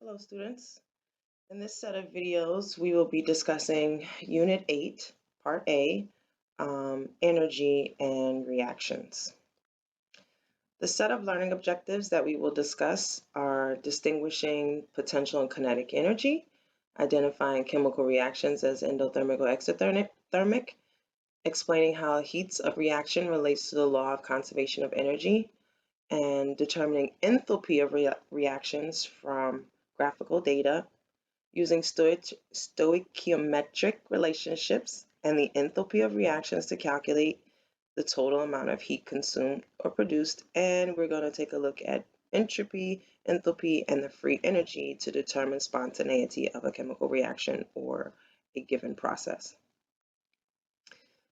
Hello, students. In this set of videos, we will be discussing Unit 8, Part A, Energy and Reactions. The set of learning objectives that we will discuss are distinguishing potential and kinetic energy, identifying chemical reactions as endothermic or exothermic, explaining how heat of reaction relates to the law of conservation of energy, and determining enthalpy of reactions from graphical data, using stoichiometric relationships and the enthalpy of reactions to calculate the total amount of heat consumed or produced. And we're going to take a look at entropy, enthalpy, and the free energy to determine spontaneity of a chemical reaction or a given process.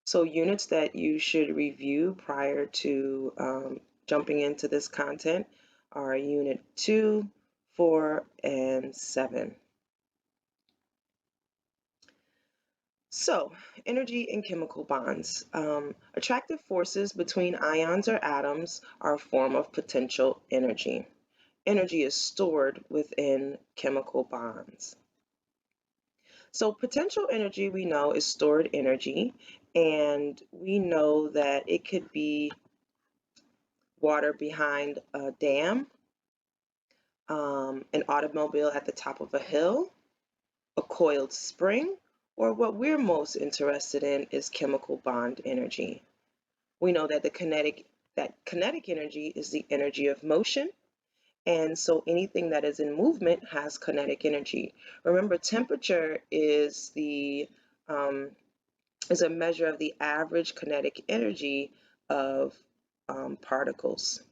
So units that you should review prior to jumping into this content are Unit 2, 4, and 7. So, energy and chemical bonds. Attractive forces between ions or atoms are a form of potential energy. Energy is stored within chemical bonds. So potential energy, we know, is stored energy, and we know that it could be water behind a dam, an automobile at the top of a hill, a coiled spring, or what we're most interested in is chemical bond energy. We know that kinetic energy is the energy of motion, and so anything that is in movement has kinetic energy. Remember, temperature is a measure of the average kinetic energy of particles.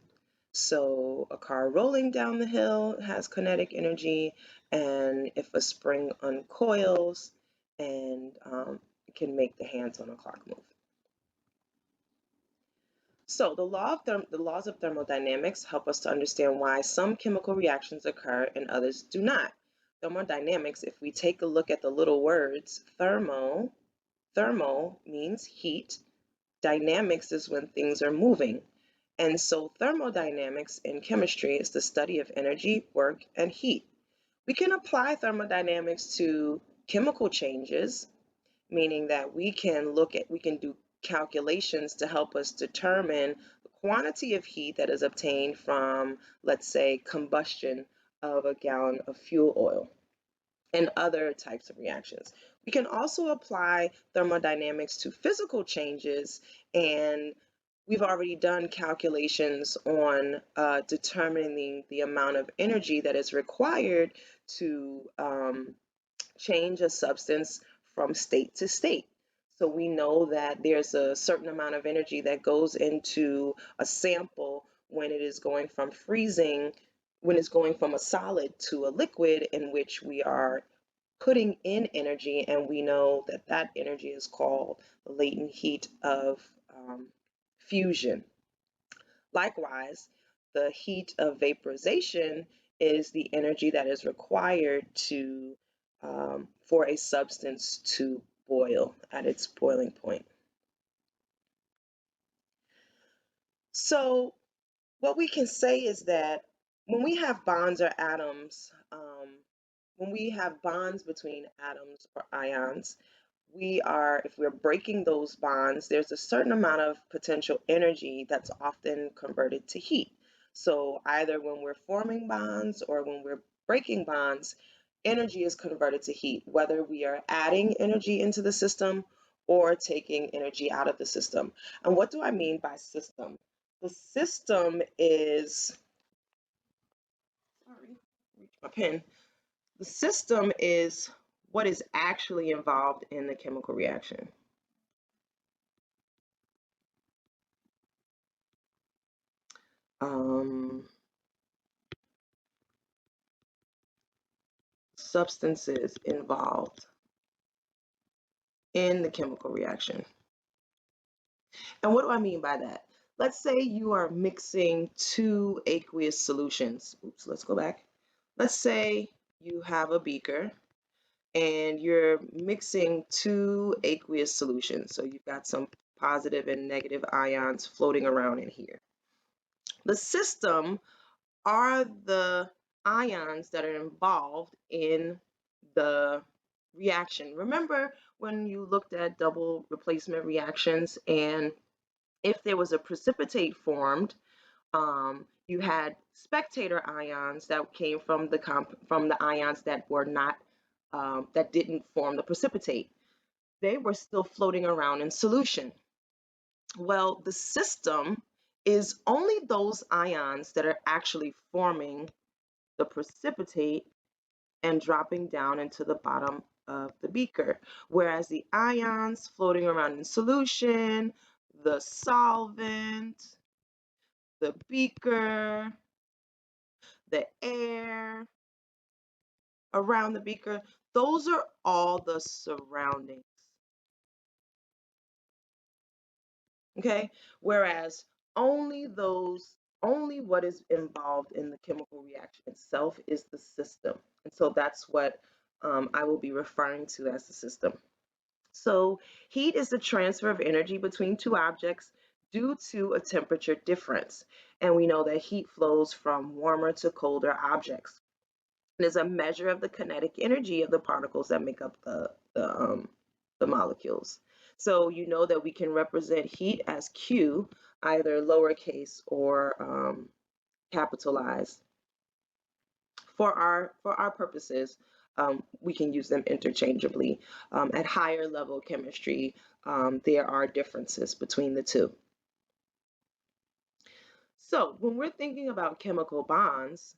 So a car rolling down the hill has kinetic energy, and if a spring uncoils and can make the hands on a clock move. So the laws of thermodynamics help us to understand why some chemical reactions occur and others do not. Thermodynamics, if we take a look at the little words, thermo means heat, dynamics is when things are moving. And so thermodynamics in chemistry is the study of energy, work, and heat. We can apply thermodynamics to chemical changes, meaning that we can do calculations to help us determine the quantity of heat that is obtained from, let's say, combustion of a gallon of fuel oil and other types of reactions. We can also apply thermodynamics to physical changes, and we've already done calculations on determining the amount of energy that is required to change a substance from state to state. So we know that there's a certain amount of energy that goes into a sample when it is going from freezing, when it's going from a solid to a liquid, in which we are putting in energy, and we know that that energy is called the latent heat of fusion. Likewise, the heat of vaporization is the energy that is required for a substance to boil at its boiling point. So what we can say is that when we have bonds or atoms, when we have bonds between atoms or ions, if we're breaking those bonds, there's a certain amount of potential energy that's often converted to heat. So either when we're forming bonds or when we're breaking bonds, energy is converted to heat, whether we are adding energy into the system or taking energy out of the system. And what do I mean by system? The system is, sorry, reach my pen. The system is what is actually involved in the chemical reaction. Substances involved in the chemical reaction. And what do I mean by that? Let's say you are mixing two aqueous solutions. Oops, let's go back. Let's say you have a beaker and you're mixing two aqueous solutions. So you've got some positive and negative ions floating around in here. The system are the ions that are involved in the reaction. Remember when you looked at double replacement reactions, and if there was a precipitate formed, you had spectator ions that came from the ions that were not that didn't form the precipitate. They were still floating around in solution. Well, the system is only those ions that are actually forming the precipitate and dropping down into the bottom of the beaker, whereas the ions floating around in solution, the solvent, the beaker, the air around the beaker, those are all the surroundings. Okay, whereas only what is involved in the chemical reaction itself is the system. And so that's what I will be referring to as the system. So heat is the transfer of energy between two objects due to a temperature difference. And we know that heat flows from warmer to colder objects. It is a measure of the kinetic energy of the particles that make up the molecules. So you know that we can represent heat as Q, either lowercase or capitalized. For our purposes, we can use them interchangeably. At higher level chemistry, there are differences between the two. So when we're thinking about chemical bonds,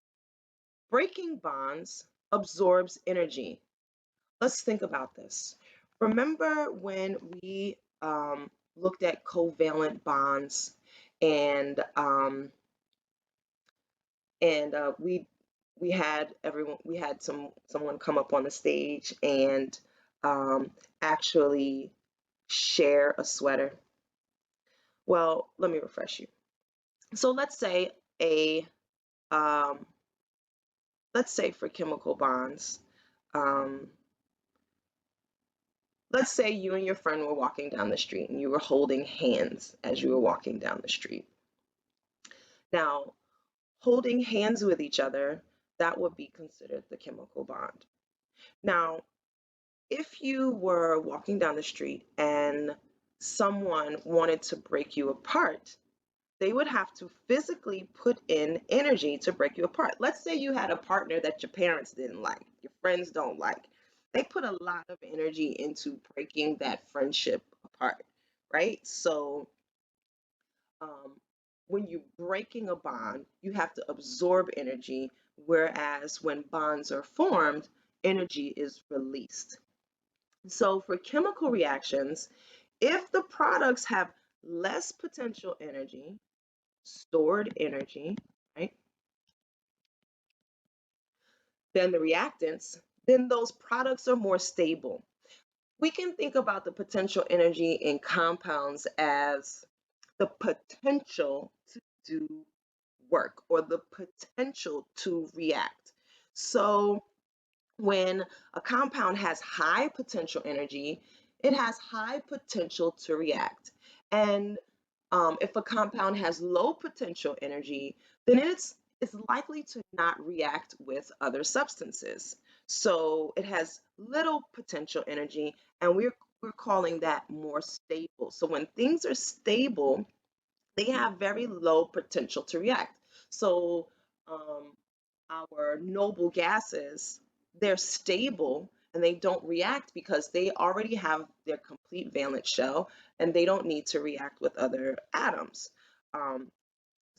breaking bonds absorbs energy. Let's think about this. Remember when we looked at covalent bonds, and we had someone come up on the stage and actually share a sweater. Well, let me refresh you. So a um, let's say for chemical bonds, um, let's say you and your friend were walking down the street and you were holding hands as you were walking down the street. Now, holding hands with each other, that would be considered the chemical bond. Now, if you were walking down the street and someone wanted to break you apart, they would have to physically put in energy to break you apart. Let's say you had a partner that your parents didn't like, your friends don't like. They put a lot of energy into breaking that friendship apart, right? So, um, when you're breaking a bond, you have to absorb energy, whereas when bonds are formed, energy is released. So, for chemical reactions, if the products have less potential energy, stored energy, right, than the reactants, then those products are more stable. We can think about the potential energy in compounds as the potential to do work or the potential to react. So when a compound has high potential energy, it has high potential to react. And if a compound has low potential energy, then it's likely to not react with other substances. So it has little potential energy, and we're calling that more stable. So when things are stable, they have very low potential to react. So um, our noble gases, they're stable and they don't react because they already have their complete valence shell and they don't need to react with other atoms. Um,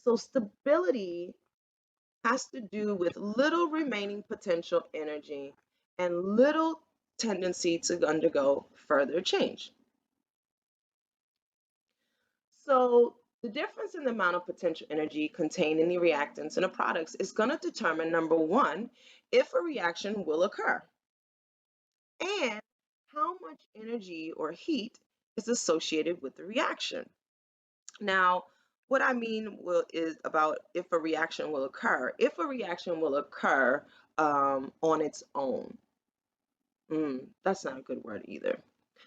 so stability has to do with little remaining potential energy and little tendency to undergo further change. So the difference in the amount of potential energy contained in the reactants and the products is going to determine, number one, if a reaction will occur and how much energy or heat is associated with the reaction. Now, what I mean is about if a reaction will occur. If a reaction will occur on its own, that's not a good word either.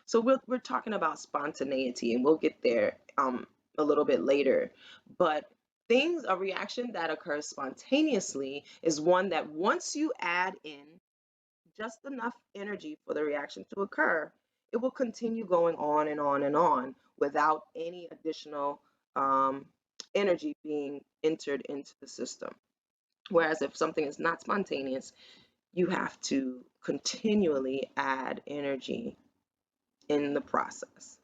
So we're talking about spontaneity, and we'll get there a little bit later. But A reaction that occurs spontaneously is one that once you add in just enough energy for the reaction to occur, it will continue going on and on and on without any additional um, energy being entered into the system. Whereas if something is not spontaneous, you have to continually add energy in the process.